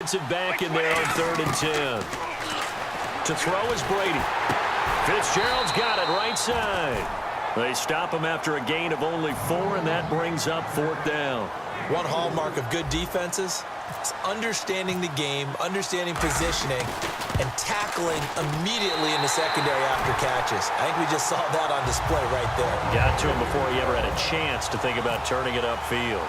It's it back in there on 3rd and 10. To throw is Brady. Fitzgerald's got it right side. They stop him after a gain of only 4, and that brings up 4th down. One hallmark of good defenses is understanding the game, understanding positioning, and tackling immediately in the secondary after catches. I think we just saw that on display right there. Got to him before he ever had a chance to think about turning it upfield.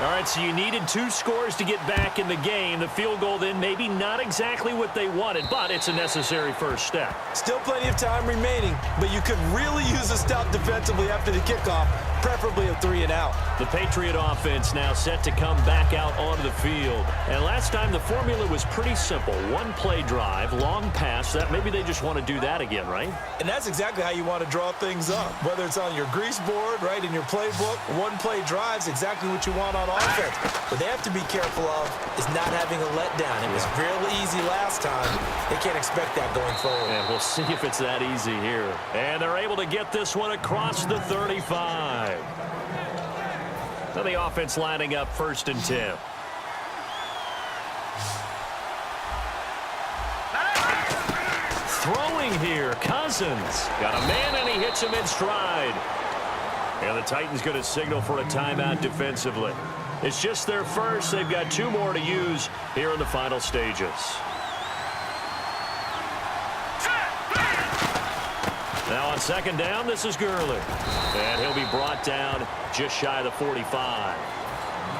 All right, so you needed 2 scores to get back in the game. The field goal then maybe not exactly what they wanted, but it's a necessary first step. Still plenty of time remaining, but you could really use a stop defensively after the kickoff, preferably a 3-and-out. The Patriot offense now set to come back out onto the field. And last time the formula was pretty simple. 1-play drive, long pass. That maybe they just want to do that again, right? And that's exactly how you want to draw things up. Whether it's on your grease board, right, in your playbook, 1-play drive's exactly what you want on offense. What they have to be careful of is not having a letdown. It was real easy last time. They can't expect that going forward. And we'll see if it's that easy here. And they're able to get this one across the 35. So the offense lining up 1st and 10. Throwing here, Cousins. Got a man, and he hits him in stride. And the Titans going to signal for a timeout defensively. It's just their first. They've got 2 more to use here in the final stages. Now on 2nd down, this is Gurley. And he'll be brought down just shy of the 45.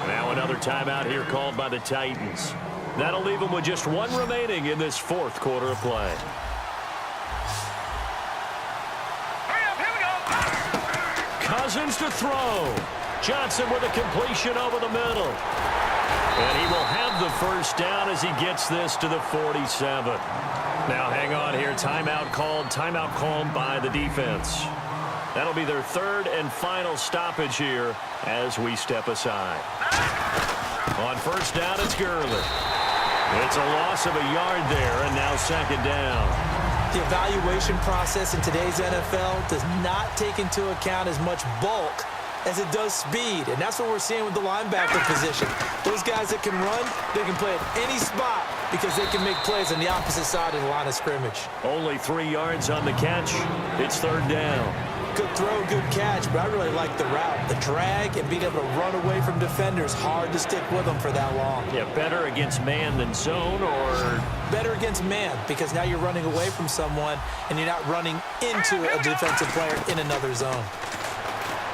Now another timeout here called by the Titans. That'll leave them with just 1 remaining in this 4th quarter of play. Cousins to throw. Johnson with a completion over the middle. And he will have the first down as he gets this to the 47. Now hang on here. Timeout called by the defense. That'll be their 3rd and final stoppage here as we step aside. On 1st down, it's Gurley. It's a loss of a yard there, and now 2nd down. The evaluation process in today's NFL does not take into account as much bulk as it does speed, and that's what we're seeing with the linebacker position. Those guys that can run, they can play at any spot because they can make plays on the opposite side of the line of scrimmage. Only 3 yards on the catch. It's 3rd down. Good throw, good catch, but I really like the route. The drag and being able to run away from defenders, hard to stick with them for that long. Yeah, better against man than zone, or? Better against man, because now you're running away from someone and you're not running into a defensive player in another zone.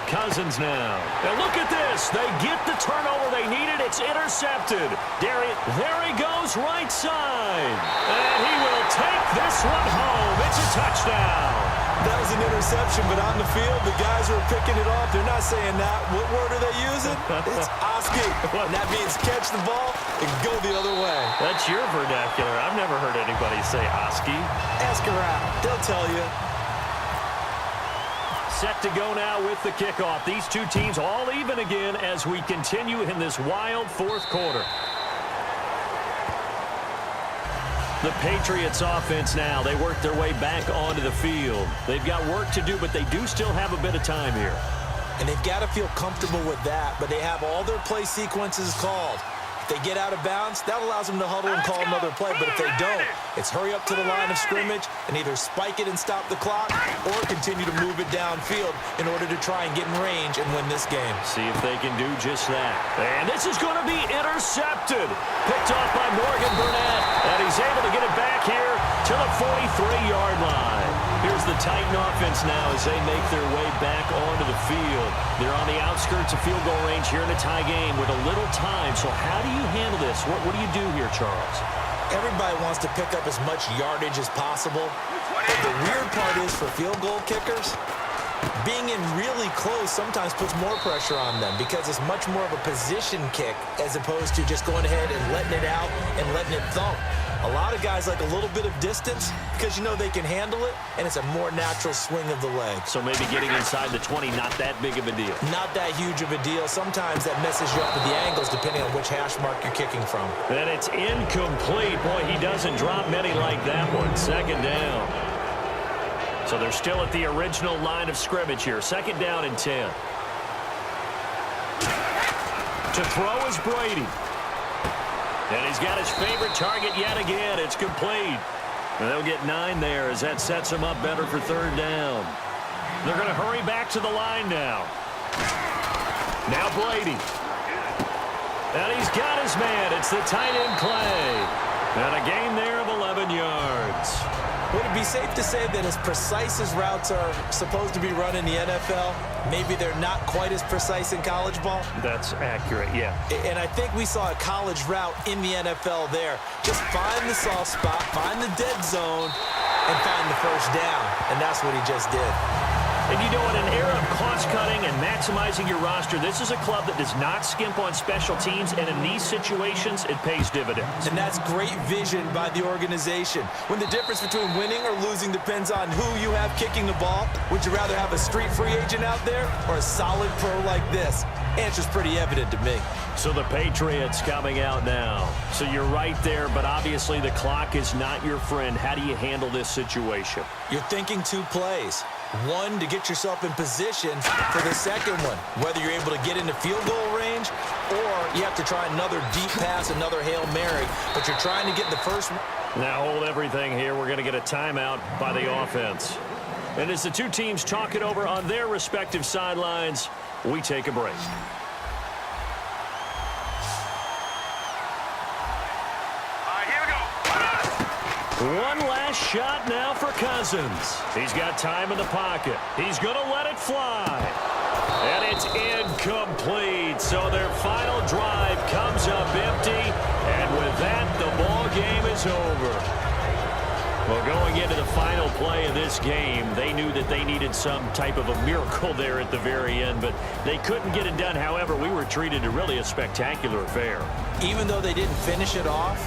Cousins now. And look at this. They get the turnover they needed. It's intercepted. There he goes, right side. And he will take this one home. It's a touchdown. That was an interception, but on the field, the guys who are picking it off, they're not saying that. What word are they using? It's Oski. And that means catch the ball and go the other way. That's your vernacular. I've never heard anybody say Oski. Ask around. They'll tell you. Set to go now with the kickoff. These 2 teams all even again as we continue in this wild 4th quarter. The Patriots offense now. They work their way back onto the field. They've got work to do, but they do still have a bit of time here. And they've got to feel comfortable with that, but they have all their play sequences called. If they get out of bounds, that allows them to huddle and call another play. But if they don't, it's hurry up to the line of scrimmage and either spike it and stop the clock or continue to move it downfield in order to try and get in range and win this game. See if they can do just that. And this is going to be intercepted. Picked off by Morgan Burnett. And he's able to get it back here to the 43-yard line. Here's the Titan offense now as they make their way back onto the field. They're on the outskirts of field goal range here in a tie game with a little time. So how do you handle this? What do you do here, Charles? Everybody wants to pick up as much yardage as possible. But the weird part is for field goal kickers, being in really close sometimes puts more pressure on them because it's much more of a position kick as opposed to just going ahead and letting it out and letting it thump. A lot of guys like a little bit of distance because you know they can handle it, and it's a more natural swing of the leg. So maybe getting inside the 20, not that big of a deal. Not that huge of a deal. Sometimes that messes you up with the angles depending on which hash mark you're kicking from. And it's incomplete. Boy, he doesn't drop many like that one. 2nd down. So they're still at the original line of scrimmage here. 2nd down and 10. To throw is Brady. And he's got his favorite target yet again. It's complete. And they'll get 9 there as that sets him up better for third down. They're going to hurry back to the line now. Now Brady. And he's got his man. It's the tight end Clay. And a gain there of 11 yards. Would it be safe to say that as precise as routes are supposed to be run in the NFL, maybe they're not quite as precise in college ball? That's accurate, yeah. And I think we saw a college route in the NFL there. Just find the soft spot, find the dead zone, and find the first down. And that's what he just did. And you know, in an era of cost-cutting and maximizing your roster, this is a club that does not skimp on special teams, and in these situations, it pays dividends. And that's great vision by the organization. When the difference between winning or losing depends on who you have kicking the ball, would you rather have a street free agent out there or a solid pro like this? Answer's pretty evident to me. So the Patriots coming out now. So you're right there, but obviously the clock is not your friend. How do you handle this situation? You're thinking 2 plays. One, to get yourself in position for the second one, whether you're able to get into field goal range or you have to try another deep pass, another Hail Mary, but you're trying to get the first one. Now hold everything here. We're going to get a timeout by the offense. And as the two teams talk it over on their respective sidelines, we take a break. One last shot now for Cousins. He's got time in the pocket. He's going to let it fly. And it's incomplete. So their final drive comes up empty. And with that, the ball game is over. Well, going into the final play of this game, they knew that they needed some type of a miracle there at the very end, but they couldn't get it done. However, we were treated to really a spectacular affair. Even though they didn't finish it off,